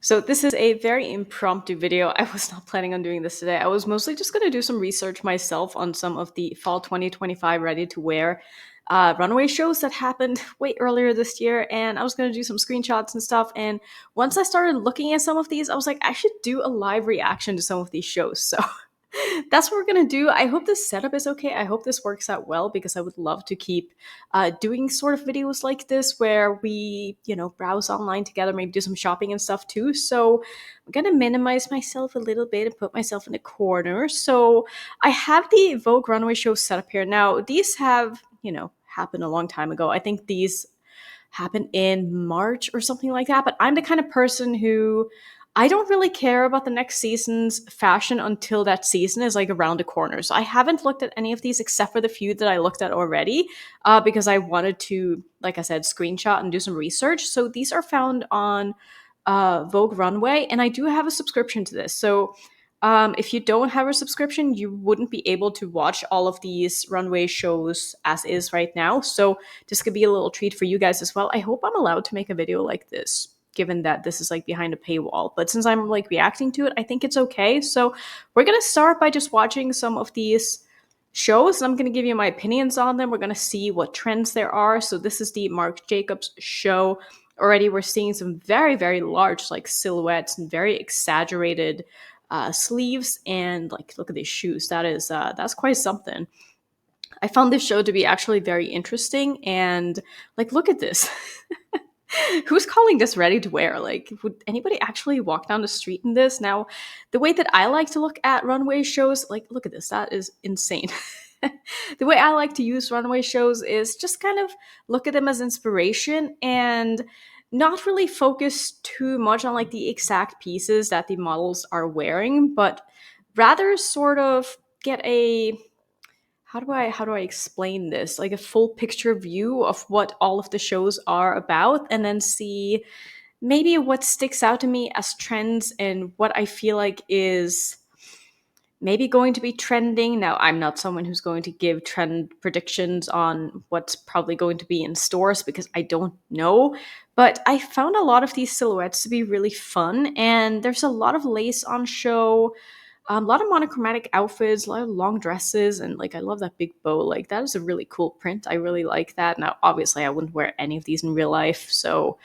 So this is a very impromptu video. I was not planning on doing this today. I was mostly just going to do some research myself on some of the fall 2025 ready to wear runway shows that happened way earlier this year. And I was going to do some screenshots and stuff. And once I started looking at some of these, I was like, I should do a live reaction to some of these shows. So that's what we're gonna do. I hope this setup is okay. I hope this works out well because I would love to keep doing sort of videos like this where we, browse online together, maybe do some shopping and stuff too. So I'm gonna minimize myself a little bit and put myself in a corner. So I have the Vogue runway show set up here. Now, these have, happened a long time ago. I think these happened in March or something like that. But I'm the kind of person who I don't really care about the next season's fashion until that season is like around the corner. So I haven't looked at any of these except for the few that I looked at already because I wanted to, like I said, screenshot and do some research. So these are found on Vogue Runway, and I do have a subscription to this. So if you don't have a subscription, you wouldn't be able to watch all of these runway shows as is right now. So this could be a little treat for you guys as well. I hope I'm allowed to make a video like this, given that this is like behind a paywall. But since I'm like reacting to it, I think it's okay. So we're gonna start by just watching some of these shows, and I'm gonna give you my opinions on them. We're gonna see what trends there are. So this is the Marc Jacobs show. Already we're seeing some very, very large like silhouettes and very exaggerated sleeves, and like look at these shoes. That's quite something. I found this show to be actually very interesting, and like look at this. Who's calling this ready to wear? Like, would anybody actually walk down the street in this? Now, the way that I like to look at runway shows, like, look at this, that is insane. The way I like to use runway shows is just kind of look at them as inspiration and not really focus too much on like the exact pieces that the models are wearing, but rather sort of get a how do I explain this? Like a full picture view of what all of the shows are about, and then see maybe what sticks out to me as trends and what I feel like is maybe going to be trending. Now, I'm not someone who's going to give trend predictions on what's probably going to be in stores because I don't know. But I found a lot of these silhouettes to be really fun, and there's a lot of lace on show, a lot of monochromatic outfits, a lot of long dresses, and like I love that big bow. Like that is a really cool print. I really like that. Now, obviously, I wouldn't wear any of these in real life, so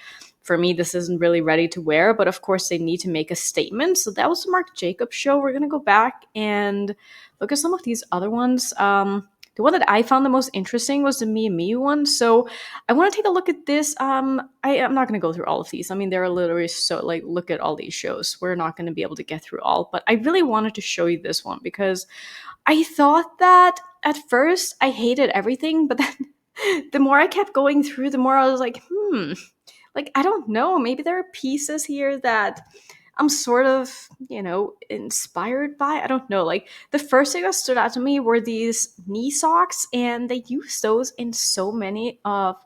for me, this isn't really ready to wear. But of course, they need to make a statement. So that was the Marc Jacobs show. We're gonna go back and look at some of these other ones. The one that I found the most interesting was the Miu Miu one. So I want to take a look at this. I'm not going to go through all of these. I mean, there are literally so like look at all these shows. We're not going to be able to get through all, but I really wanted to show you this one because I thought that at first I hated everything, but then the more I kept going through, the more I was like, like I don't know. Maybe there are pieces here that I'm sort of, inspired by. I don't know. Like the first thing that stood out to me were these knee socks, and they use those in so many of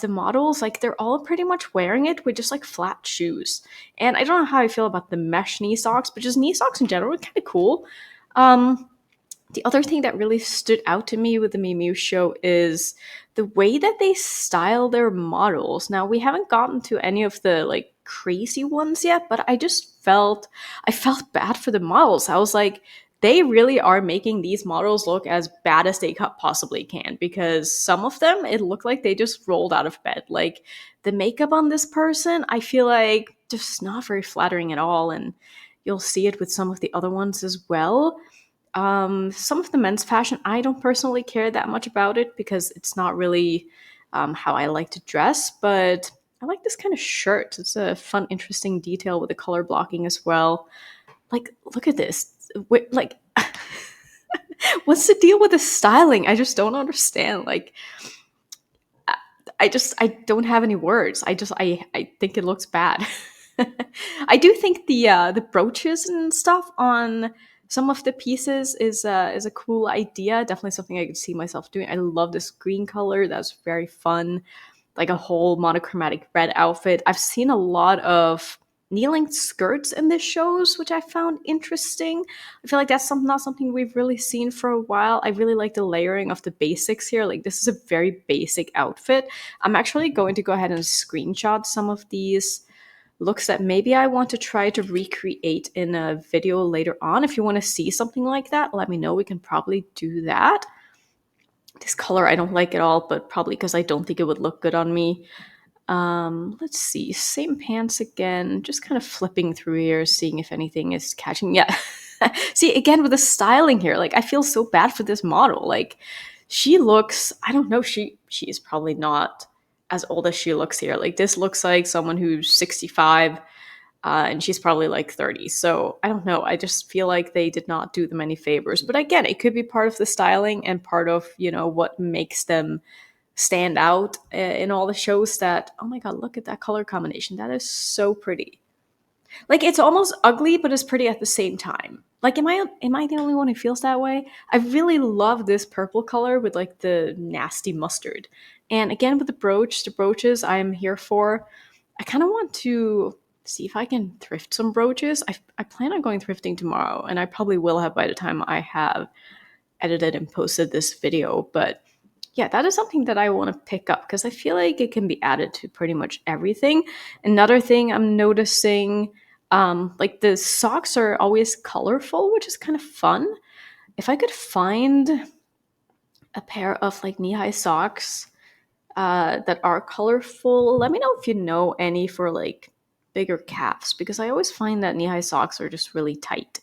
the models. Like they're all pretty much wearing it with just like flat shoes. And I don't know how I feel about the mesh knee socks, but just knee socks in general are kind of cool. Um, the other thing that really stood out to me with the Miu Miu show is the way that they style their models. Now, we haven't gotten to any of the like crazy ones yet, but I felt bad for the models. I was like, they really are making these models look as bad as they possibly can, because some of them it looked like they just rolled out of bed. Like the makeup on this person, I feel like just not very flattering at all, and you'll see it with some of the other ones as well. Some of the men's fashion, I don't personally care that much about it because it's not really how I like to dress, but I like this kind of shirt. It's a fun, interesting detail with the color blocking as well. Like, look at this. Like, what's the deal with the styling? I just don't understand. Like, I don't have any words. I think it looks bad. I do think the brooches and stuff on some of the pieces is a cool idea. Definitely something I could see myself doing. I love this green color. That's very fun. Like a whole monochromatic red outfit. I've seen a lot of knee-length skirts in the shows, which I found interesting. I feel like that's not something we've really seen for a while. I really like the layering of the basics here. Like this is a very basic outfit. I'm actually going to go ahead and screenshot some of these looks that maybe I want to try to recreate in a video later on. If you want to see something like that, let me know. We can probably do that. This color I don't like at all, but probably because I don't think it would look good on me. Let's see, same pants again, just kind of flipping through here, seeing if anything is catching. Yeah. See, again, with the styling here, like, I feel so bad for this model. Like, she looks, I don't know, she is probably not as old as she looks here. Like, this looks like someone who's 65, and she's probably like 30. So I don't know. I just feel like they did not do them any favors. But again, it could be part of the styling and part of, what makes them stand out in all the shows. That, oh my god, look at that color combination. That is so pretty. Like, it's almost ugly, but it's pretty at the same time. Like, am I the only one who feels that way? I really love this purple color with like the nasty mustard. And again, with the brooches I am here for. I kind of want to see if I can thrift some brooches. I plan on going thrifting tomorrow, and I probably will have by the time I have edited and posted this video. But yeah, that is something that I want to pick up because I feel like it can be added to pretty much everything. Another thing I'm noticing, like the socks are always colorful, which is kind of fun. If I could find a pair of like knee-high socks that are colorful, let me know if you know any for like bigger calves, because I always find that knee-high socks are just really tight.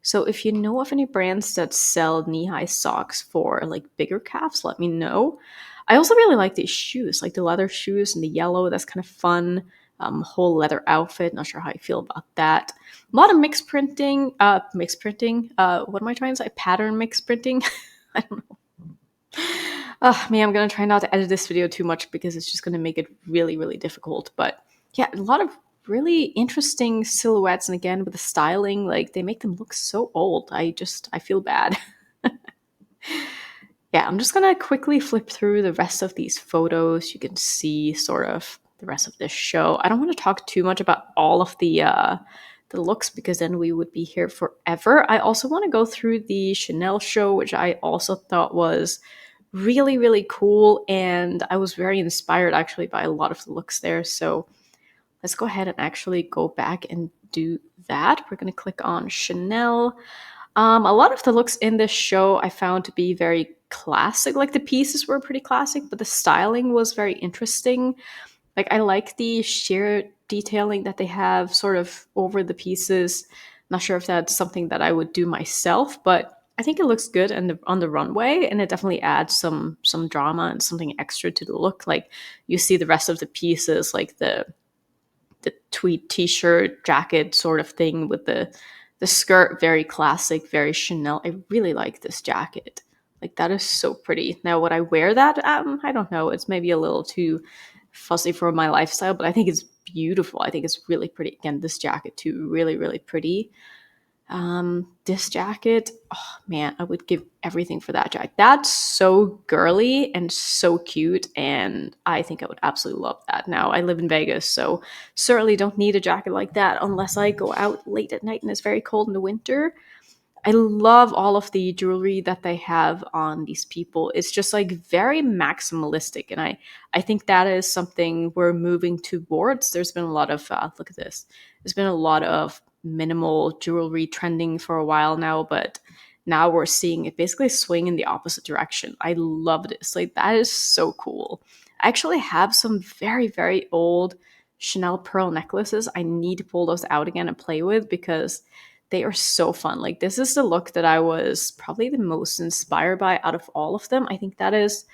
So if you know of any brands that sell knee-high socks for like bigger calves, let me know. I also really like these shoes, like the leather shoes and the yellow. That's kind of fun. Whole leather outfit. Not sure how I feel about that. A lot of mixed printing. Mixed printing. What am I trying to say? Pattern mixed printing. I don't know. Oh man, I'm gonna try not to edit this video too much because it's just gonna make it really, really difficult. But yeah, a lot of really interesting silhouettes, and again with the styling, like they make them look so old. I feel bad. Yeah, I'm just gonna quickly flip through the rest of these photos. You can see sort of the rest of this show. I don't want to talk too much about all of the looks because then we would be here forever. I also want to go through the Chanel show, which I also thought was really, really cool, and I was very inspired actually by a lot of the looks there. So let's go ahead and actually go back and do that. We're going to click on Chanel. A lot of the looks in this show I found to be very classic. Like the pieces were pretty classic, but the styling was very interesting. Like I like the sheer detailing that they have sort of over the pieces. Not sure if that's something that I would do myself, but I think it looks good on the runway, and it definitely adds some drama and something extra to the look. Like you see the rest of the pieces, like the tweed t-shirt jacket sort of thing with the skirt, very classic, very Chanel. I really like this jacket. Like that is so pretty. Now would I wear that? I don't know. It's maybe a little too fussy for my lifestyle, but I think it's beautiful. I think it's really pretty. Again, this jacket too, really, really pretty. This jacket, oh man, I would give everything for that jacket. That's so girly and so cute, and I think I would absolutely love that. Now, I live in Vegas, so certainly don't need a jacket like that unless I go out late at night and it's very cold in the winter. I love all of the jewelry that they have on these people. It's just like very maximalistic, and I think that is something we're moving towards. There's been a lot of look at this. There's been a lot of minimal jewelry trending for a while now, but now we're seeing it basically swing in the opposite direction. I love this. Like that is so cool. I actually have some very, very old Chanel pearl necklaces. I need to pull those out again and play with because they are so fun. Like this is the look that I was probably the most inspired by out of all of them. I think that is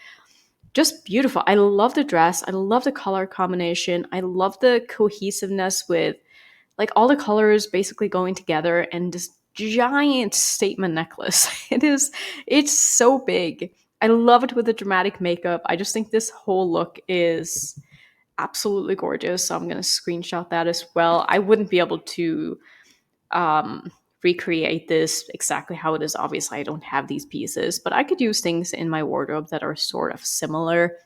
just beautiful. I love the dress. I love the color combination. I love the cohesiveness with like all the colors basically going together and this giant statement necklace. It's so big. I love it with the dramatic makeup. I just think this whole look is absolutely gorgeous. So I'm going to screenshot that as well. I wouldn't be able to recreate this exactly how it is. Obviously, I don't have these pieces, but I could use things in my wardrobe that are sort of similar.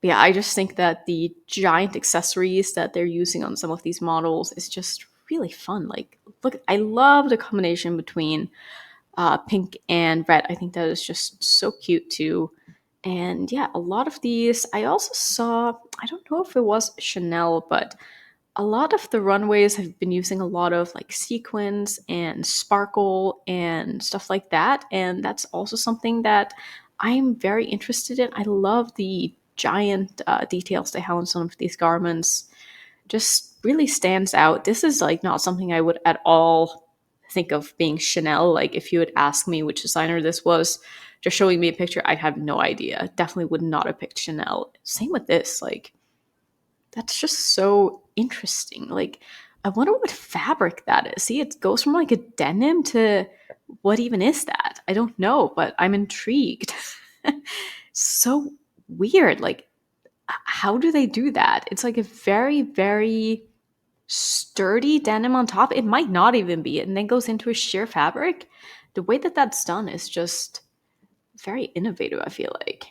But yeah, I just think that the giant accessories that they're using on some of these models is just really fun. Like, look, I love the combination between pink and red. I think that is just so cute too. And yeah, a lot of these I also saw, I don't know if it was Chanel, but a lot of the runways have been using a lot of like sequins and sparkle and stuff like that. And that's also something that I'm very interested in. I love the giant details they have on some of these garments. Just really stands out. This is like not something I would at all think of being Chanel. Like if you had asked me which designer this was, just showing me a picture, I'd have no idea. Definitely would not have picked Chanel. Same with this. Like that's just so interesting. Like, I wonder what fabric that is. See, it goes from like a denim to what even is that? I don't know, but I'm intrigued. So weird. Like, how do they do that? It's like a very, very sturdy denim on top. It might not even be, and then goes into a sheer fabric. The way that that's done is just very innovative, I feel like.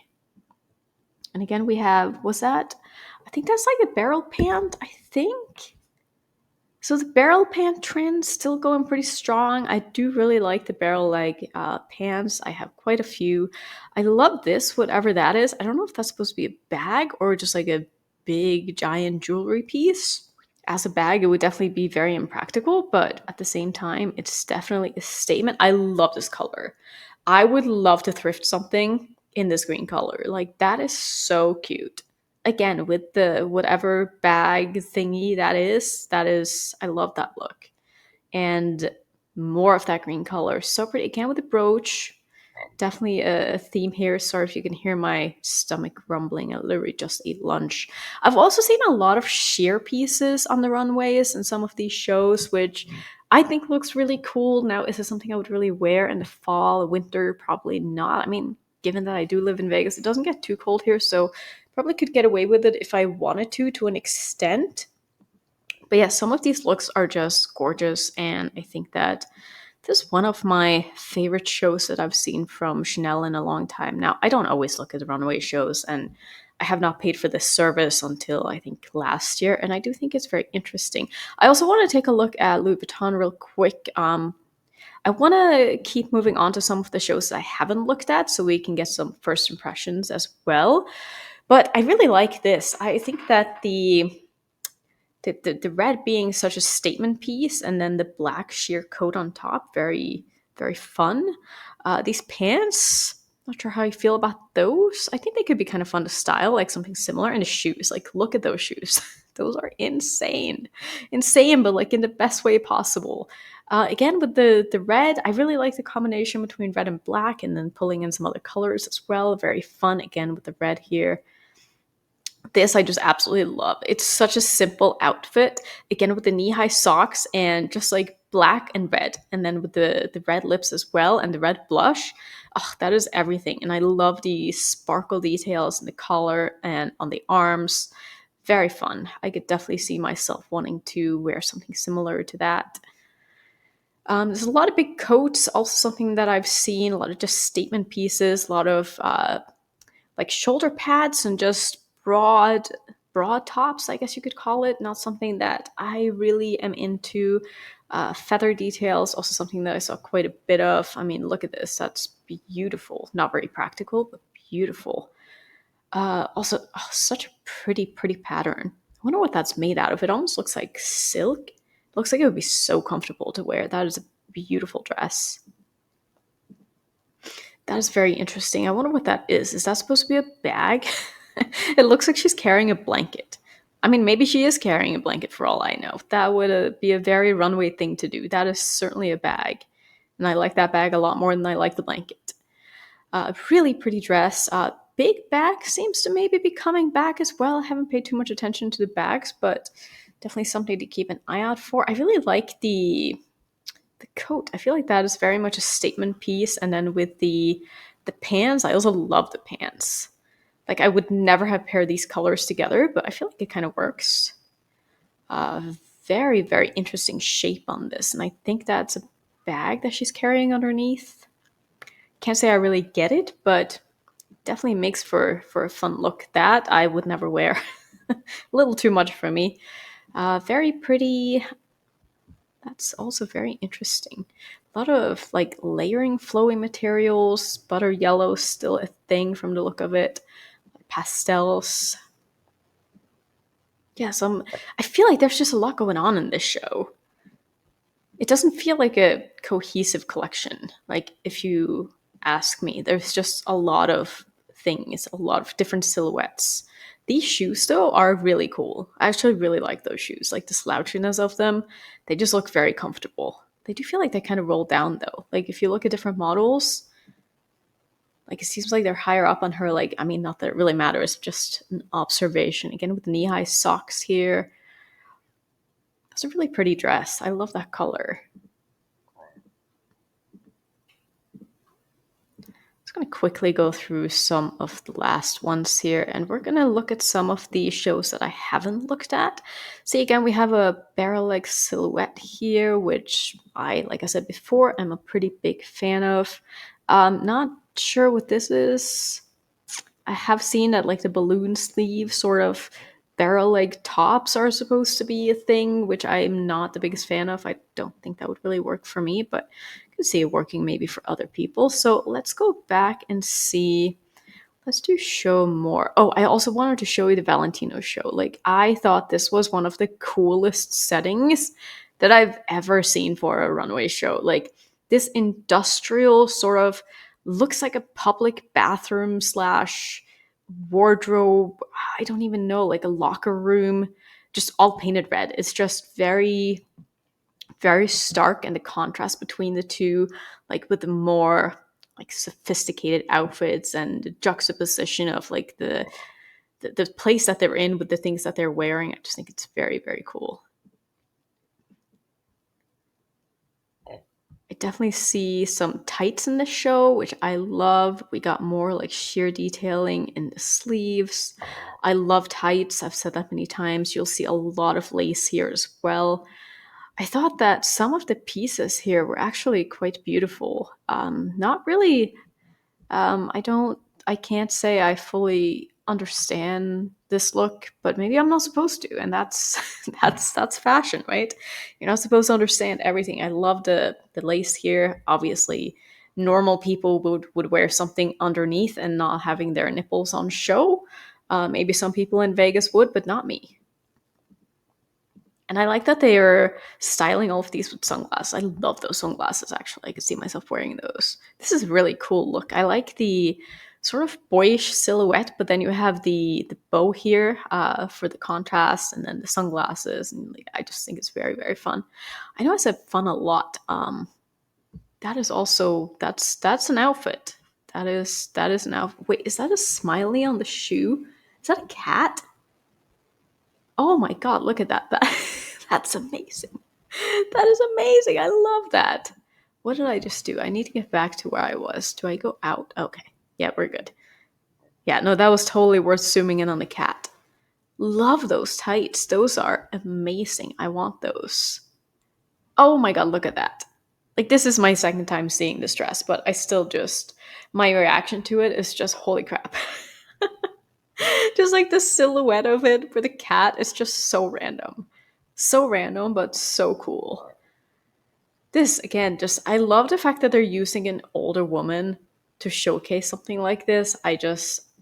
And again, we have, was that? I think that's like a barrel pant, I think. So the barrel pant trend's still going pretty strong. I do really like the barrel leg pants. I have quite a few. I love this, whatever that is. I don't know if that's supposed to be a bag or just like a big giant jewelry piece. As a bag, it would definitely be very impractical, but at the same time, it's definitely a statement. I love this color. I would love to thrift something in this green color. Like, that is so cute. Again, with the whatever bag thingy that is, I love that look. And more of that green color. So pretty. Again, with the brooch, definitely a theme here. Sorry if you can hear my stomach rumbling. I literally just ate lunch. I've also seen a lot of sheer pieces on the runways in some of these shows, which I think looks really cool. Now, is this something I would really wear in the fall, winter? Probably not. I mean, given that I do live in Vegas, it doesn't get too cold here, so probably could get away with it if I wanted to an extent. But yeah, some of these looks are just gorgeous, and I think that this is one of my favorite shows that I've seen from Chanel in a long time. Now, I don't always look at the runway shows, and I have not paid for this service until I think last year, and I do think it's very interesting. I also want to take a look at Louis Vuitton real quick. I want to keep moving on to some of the shows that I haven't looked at so we can get some first impressions as well. But I really like this. I think that the red being such a statement piece and then the black sheer coat on top, very, very fun. These pants, not sure how you feel about those. I think they could be kind of fun to style, like something similar. And the shoes, like look at those shoes. Those are insane. Insane, but like in the best way possible. Again, with the red, I really like the combination between red and black and then pulling in some other colors as well. Very fun, again, with the red here. This I just absolutely love. It's such a simple outfit. Again, with the knee-high socks and just like black and red. And then with the red lips as well and the red blush. Oh, that is everything. And I love the sparkle details in the collar and on the arms. Very fun. I could definitely see myself wanting to wear something similar to that. There's a lot of big coats, also something that I've seen, a lot of just statement pieces, a lot of like shoulder pads and just broad tops, I guess you could call it. Not something that I really am into. Feather details, also something that I saw quite a bit of. I mean, look at this. That's beautiful. Not very practical, but beautiful. Also, oh, such a pretty pattern. I wonder what that's made out of. It almost looks like silk. It looks like it would be so comfortable to wear. That is a beautiful dress. That is very interesting. I wonder what that is. Is that supposed to be a bag? It looks like she's carrying a blanket. I mean, maybe she is carrying a blanket for all I know. That would be a very runway thing to do. That is certainly a bag. And I like that bag a lot more than I like the blanket. Really pretty dress. Big bag seems to maybe be coming back as well. I haven't paid too much attention to the bags, but definitely something to keep an eye out for. I really like the coat. I feel like that is very much a statement piece. And then with the pants, I also love the pants. Like I would never have paired these colors together, but I feel like it kind of works. Uh, very interesting shape on this, and I think that's a bag that she's carrying underneath. Can't say I really get it, but definitely makes for a fun look that I would never wear. A little too much for me. Very pretty. That's also very interesting. A lot of like layering flowing materials. Butter yellow still a thing from the look of it. Pastels. Yeah, I feel like there's just a lot going on in this show. It doesn't feel like a cohesive collection. Like, if you ask me, there's just a lot of things, a lot of different silhouettes. These shoes, though, are really cool. I actually really like those shoes. Like the slouchiness of them, they just look very comfortable. They do feel like they kind of roll down, though. Like, if you look at different models, like it seems like they're higher up on her. Like, I mean, not that it really matters, just an observation. Again, with knee high socks here. That's a really pretty dress. I love that color. Just going to quickly go through some of the last ones here, and we're going to look at some of the shows that I haven't looked at. See, again, we have a barrel leg silhouette here, which like I said before, I'm a pretty big fan of. Not sure what this is. I have seen that like the balloon sleeve sort of barrel leg tops are supposed to be a thing, which I'm not the biggest fan of. I don't think that would really work for me, but I could see it working maybe for other people. So let's go back and see. Let's do show more. Oh, I also wanted to show you the Valentino show. Like, I thought this was one of the coolest settings that I've ever seen for a runway show. Like, this industrial sort of looks like a public bathroom slash wardrobe. I don't even know, like a locker room, just all painted red. It's just very, very stark, and the contrast between the two, like with the more like sophisticated outfits and the juxtaposition of like the place that they're in with the things that they're wearing. I just think it's very, very cool. I definitely see some tights in the show, which I love. We got more like sheer detailing in the sleeves. I love tights. I've said that many times. You'll see a lot of lace here as well. I thought that some of the pieces here were actually quite beautiful. Not really I can't say I fully understand this look, but maybe I'm not supposed to, and that's that's fashion, right? You're not supposed to understand everything. I love the lace here. Obviously, normal people would wear something underneath and not having their nipples on show. Maybe some people in Vegas would, but not me. And I like that they are styling all of these with sunglasses. I love those sunglasses, actually. I could see myself wearing those. This is a really cool look. I like the sort of boyish silhouette, but then you have the bow here for the contrast, and then the sunglasses. And like, I just think it's very, very fun. I know I said fun a lot. That is also, that's an outfit. That is an outfit. Wait, is that a smiley on the shoe? Is that a cat? Oh my god, look at that. That's amazing. That is amazing. I love that. What did I just do? I need to get back to where I was. Do I go out? Okay. Yeah, we're good. Yeah, no, that was totally worth zooming in on the cat. Love those tights. Those are amazing. I want those. Oh my god, look at that. Like, this is my second time seeing this dress, but I still just, my reaction to it is just holy crap. Just like the silhouette of it for the cat is just so random. So random, but so cool. This, again, just, I love the fact that they're using an older woman to showcase something like this. I just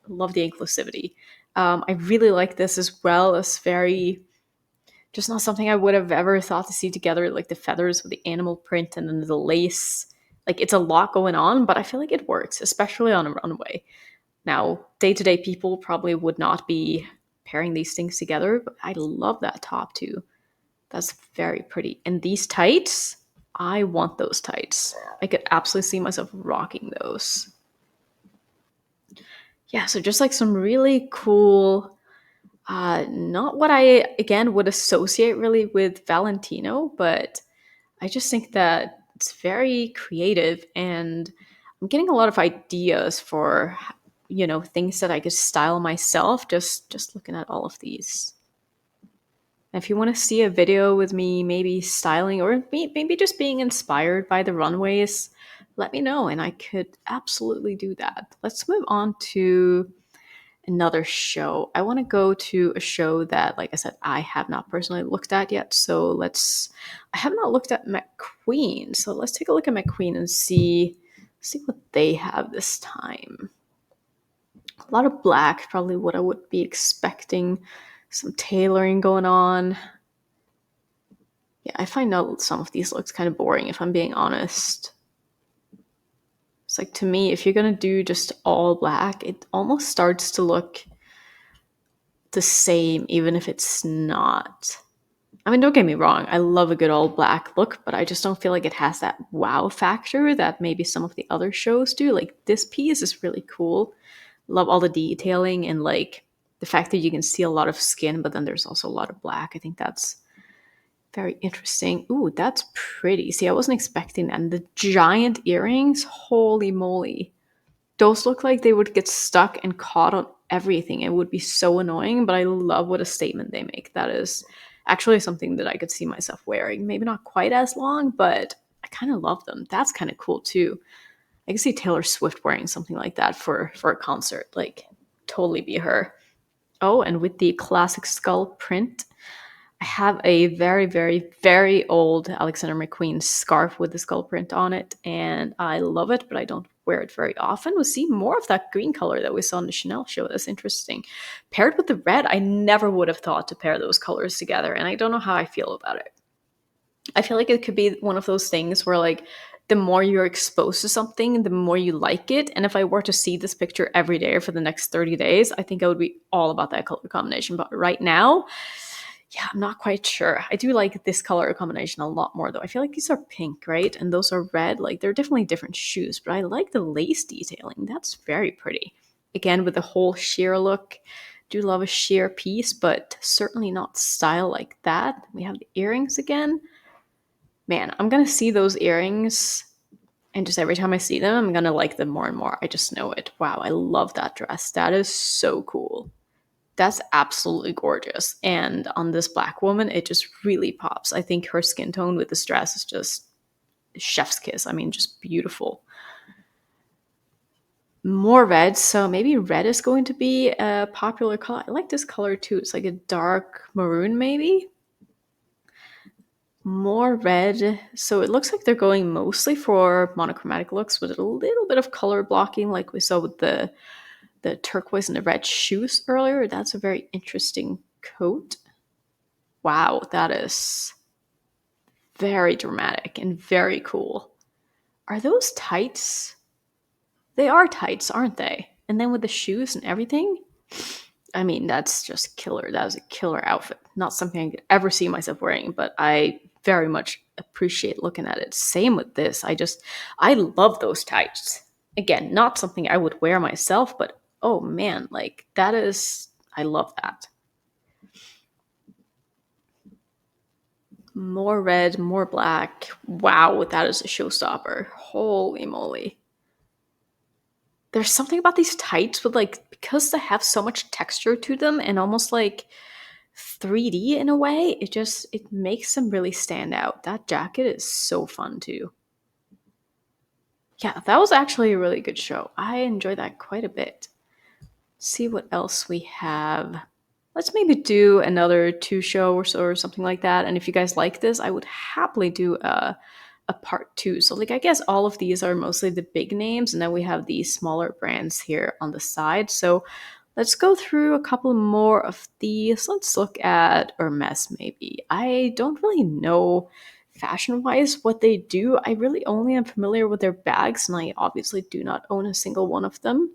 love the inclusivity. I really like this as well. It's very, just not something I would have ever thought to see together, like the feathers with the animal print and then the lace. Like, it's a lot going on, but I feel like it works, especially on a runway. Now, day to day people probably would not be pairing these things together, but I love that top too. That's very pretty. And these tights, I want those tights. I could absolutely see myself rocking those. Yeah, so just like some really cool, not what I, again, would associate really with Valentino, but I just think that it's very creative, and I'm getting a lot of ideas for, things that I could style myself just looking at all of these. And if you want to see a video with me maybe styling or maybe just being inspired by the runways, let me know and I could absolutely do that. Let's move on to another show. I want to go to a show that, like I said, I have not personally looked at yet. So I have not looked at McQueen. So let's take a look at McQueen and see what they have this time. A lot of black, probably what I would be expecting Some tailoring going on. Yeah, I find out some of these looks kind of boring if I'm being honest. It's like, to me, if you're gonna do just all black, it almost starts to look the same, even if it's not. I mean, don't get me wrong, I love a good all black look, but I just don't feel like it has that wow factor that maybe some of the other shows do. Like, this piece is really cool. Love all the detailing and like the fact that you can see a lot of skin, but then there's also a lot of black. I think that's very interesting. Ooh, that's pretty. See, I wasn't expecting that. And the giant earrings, holy moly. Those look like they would get stuck and caught on everything. It would be so annoying, but I love what a statement they make. That is actually something that I could see myself wearing. Maybe not quite as long, but I kind of love them. That's kind of cool too. I can see Taylor Swift wearing something like that for a concert. Like, totally be her. Oh, and with the classic skull print, I have a very, very, very old Alexander McQueen scarf with the skull print on it, and I love it, but I don't wear it very often. We'll see more of that green color that we saw in the Chanel show. That's interesting. Paired with the red, I never would have thought to pair those colors together, and I don't know how I feel about it. I feel like it could be one of those things where, like, the more you're exposed to something, the more you like it. And if I were to see this picture every day for the next 30 days, I think I would be all about that color combination. But right now, yeah, I'm not quite sure. I do like this color combination a lot more, though. I feel like these are pink, right? And those are red. Like, they're definitely different shoes, but I like the lace detailing. That's very pretty. Again, with the whole sheer look. Do love a sheer piece, but certainly not style like that. We have the earrings again. Man, I'm gonna see those earrings, and just every time I see them, I'm gonna like them more and more. I just know it. Wow, I love that dress. That is so cool. That's absolutely gorgeous. And on this black woman, it just really pops. I think her skin tone with this dress is just chef's kiss. I mean, just beautiful. More red, so maybe red is going to be a popular color. I like this color too. It's like a dark maroon, maybe. More red. So it looks like they're going mostly for monochromatic looks with a little bit of color blocking, like we saw with the turquoise and the red shoes earlier. That's a very interesting coat. Wow, that is very dramatic and very cool. Are those tights? They are tights, aren't they? And then with the shoes and everything? I mean, that's just killer. That is a killer outfit. Not something I could ever see myself wearing, but I very much appreciate looking at it. Same with this. I love those tights. Again, not something I would wear myself, but oh man, like that is, I love that. More red, more black. Wow, that is a showstopper. Holy moly. There's something about these tights with like, because they have so much texture to them and almost like 3D in a way, it makes them really stand out. That jacket is so fun too. Yeah, that was actually a really good show. I enjoyed that quite a bit. See what else we have. Let's maybe do another two show or so or something like that. And if you guys like this, I would happily do a part two. So like I guess all of these are mostly the big names, and then we have these smaller brands here on the side. So let's go through a couple more of these. Let's look at Hermes maybe. I don't really know fashion wise what they do. I really only am familiar with their bags, and I obviously do not own a single one of them,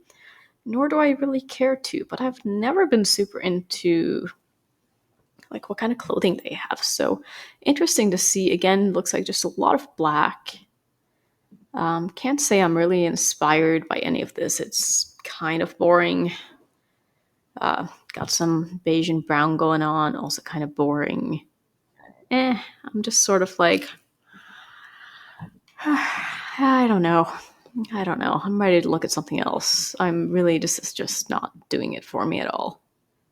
nor do I really care to, but I've never been super into like what kind of clothing they have. So interesting to see. Again, looks like just a lot of black. Can't say I'm really inspired by any of this. It's kind of boring. Got some beige and brown going on, also kind of boring. I'm just sort of like, I don't know. I don't know. I'm ready to look at something else. I'm really, this is just not doing it for me at all.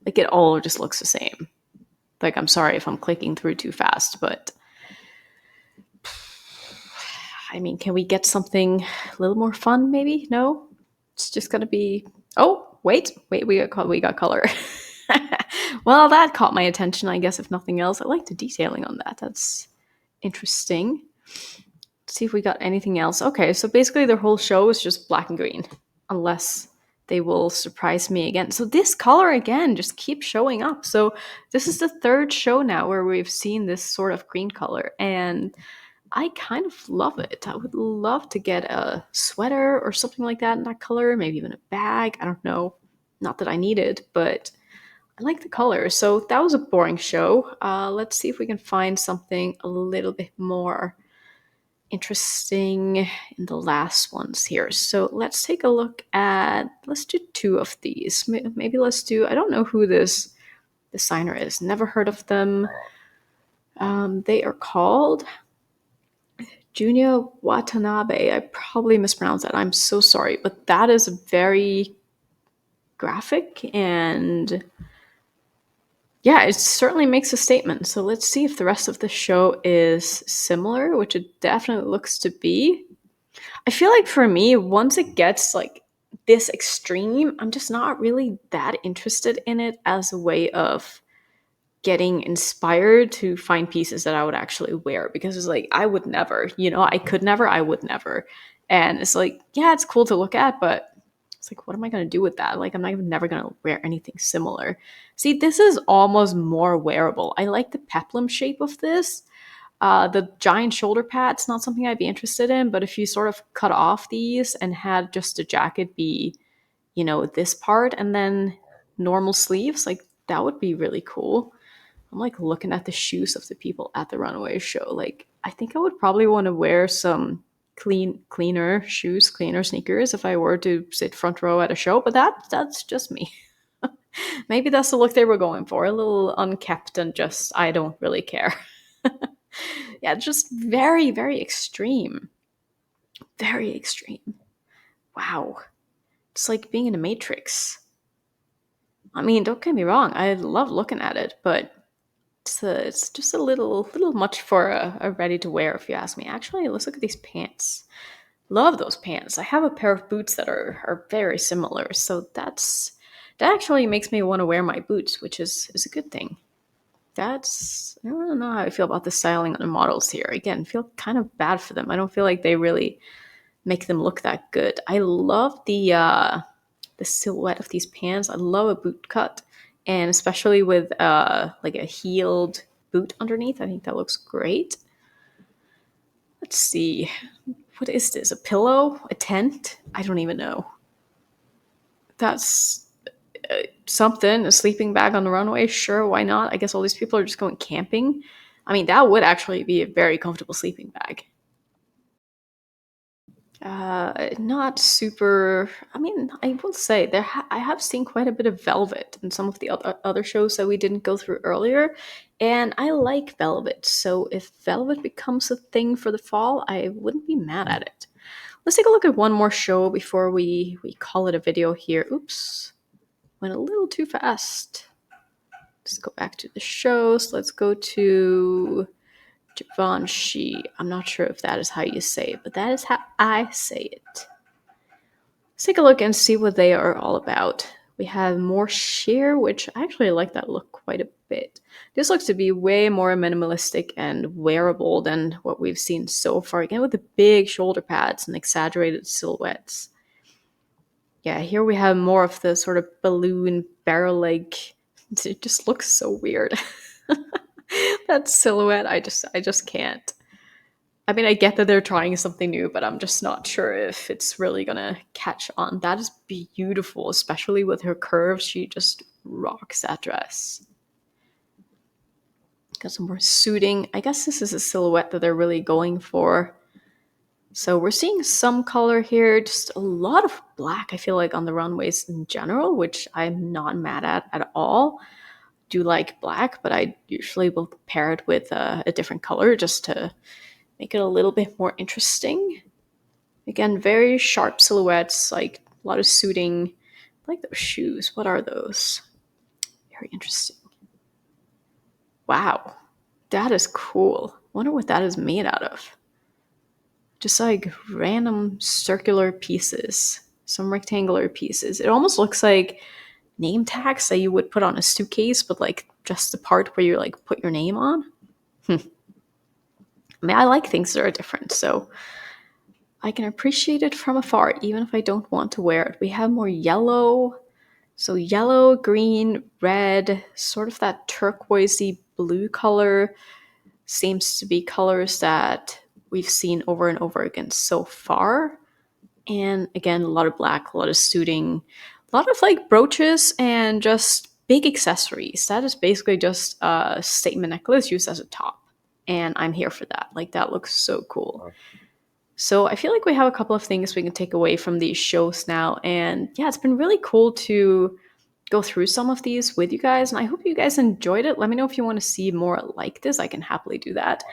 Like, it all just looks the same. Like, I'm sorry if I'm clicking through too fast, but I mean, can we get something a little more fun maybe? No? It's just gonna be, oh, wait, we got color. Well, that caught my attention, I guess, if nothing else. I like the detailing on that. That's interesting. Let's see if we got anything else. Okay, so basically their whole show is just black and green, unless they will surprise me again. So this color again just keeps showing up. So this is the third show now where we've seen this sort of green color, and I kind of love it. I would love to get a sweater or something like that in that color, maybe even a bag. I don't know. Not that I need it, but I like the color. So that was a boring show. Let's see if we can find something a little bit more interesting in the last ones here. So let's take a look at, let's do two of these. Maybe let's do, I don't know who this designer is. Never heard of them. They are called Junya Watanabe. I probably mispronounced that. I'm so sorry, but that is very graphic, and yeah, it certainly makes a statement. So let's see if the rest of the show is similar, which it definitely looks to be. I feel like for me, once it gets like this extreme, I'm just not really that interested in it as a way of getting inspired to find pieces that I would actually wear, because it's like I would never, I could never, I would never. And it's like, yeah, it's cool to look at, but it's like, what am I going to do with that? Like, I'm not even never going to wear anything similar. See, this is almost more wearable. I like the peplum shape of this. The giant shoulder pads, not something I'd be interested in, but if you sort of cut off these and had just the jacket be, this part and then normal sleeves, like that would be really cool. I'm like looking at the shoes of the people at the runway show. Like, I think I would probably want to wear some cleaner shoes, cleaner sneakers if I were to sit front row at a show, but that's just me. Maybe that's the look they were going for, a little unkept and just I don't really care. Yeah, just very, very extreme. Very extreme. Wow. It's like being in a Matrix. I mean, don't get me wrong, I love looking at it, but it's just a little much for a ready to wear, if you ask me. Actually, let's look at these pants. Love those pants. I have a pair of boots that are very similar, so that actually makes me want to wear my boots, which is a good thing. I don't know how I feel about the styling on the models here. Again, feel kind of bad for them. I don't feel like they really make them look that good. I love the silhouette of these pants. I love a boot cut, and especially with like a heeled boot underneath. I think that looks great. Let's see. What is this? A pillow? A tent? I don't even know. That's something. A sleeping bag on the runway? Sure, why not? I guess all these people are just going camping. I mean, that would actually be a very comfortable sleeping bag. Not super. I mean, I will say I have seen quite a bit of velvet in some of the other shows that we didn't go through earlier, and I like velvet. So if velvet becomes a thing for the fall, I wouldn't be mad at it. Let's take a look at one more show before we call it a video here. Oops, went a little too fast. Let's go back to the shows. Let's go to Javoni. I'm not sure if that is how you say it, but that is how I say it. Let's take a look and see what they are all about. We have more sheer, which I actually like that look quite a bit. This looks to be way more minimalistic and wearable than what we've seen so far. Again, with the big shoulder pads and exaggerated silhouettes. Yeah, here we have more of the sort of balloon barrel leg. It just looks so weird. That silhouette, I just can't. I mean, I get that they're trying something new, but I'm just not sure if it's really gonna catch on. That is beautiful, especially with her curves. She just rocks that dress. Got some more suiting. I guess this is a silhouette that they're really going for. So we're seeing some color here, just a lot of black, I feel like, on the runways in general, which I'm not mad at all. Do like black, but I usually will pair it with a different color just to make it a little bit more interesting. Again, very sharp silhouettes, like a lot of suiting. I like those shoes. What are those? Very interesting. Wow, that is cool. Wonder what that is made out of. Just like random circular pieces, some rectangular pieces. It almost looks like name tags that you would put on a suitcase, but like just the part where you like put your name on. I mean, I like things that are different, so I can appreciate it from afar, even if I don't want to wear it. We have more yellow. So yellow, green, red, sort of that turquoisey blue color seems to be colors that we've seen over and over again so far. And again, a lot of black, a lot of suiting, a lot of like brooches and just big accessories. That is basically just a statement necklace used as a top. And I'm here for that. Like, that looks so cool. So I feel like we have a couple of things we can take away from these shows now. And yeah, it's been really cool to go through some of these with you guys, and I hope you guys enjoyed it. Let me know if you want to see more like this. I can happily do that.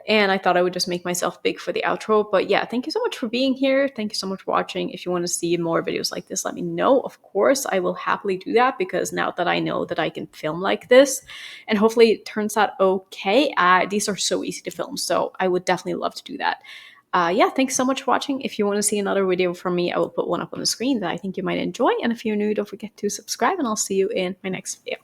And I thought I would just make myself big for the outro. But yeah, thank you so much for being here. Thank you so much for watching. If you want to see more videos like this, let me know. Of course, I will happily do that, because now that I know that I can film like this, and hopefully it turns out okay, these are so easy to film. So I would definitely love to do that. Yeah, thanks so much for watching. If you want to see another video from me, I will put one up on the screen that I think you might enjoy. And if you're new, don't forget to subscribe, and I'll see you in my next video.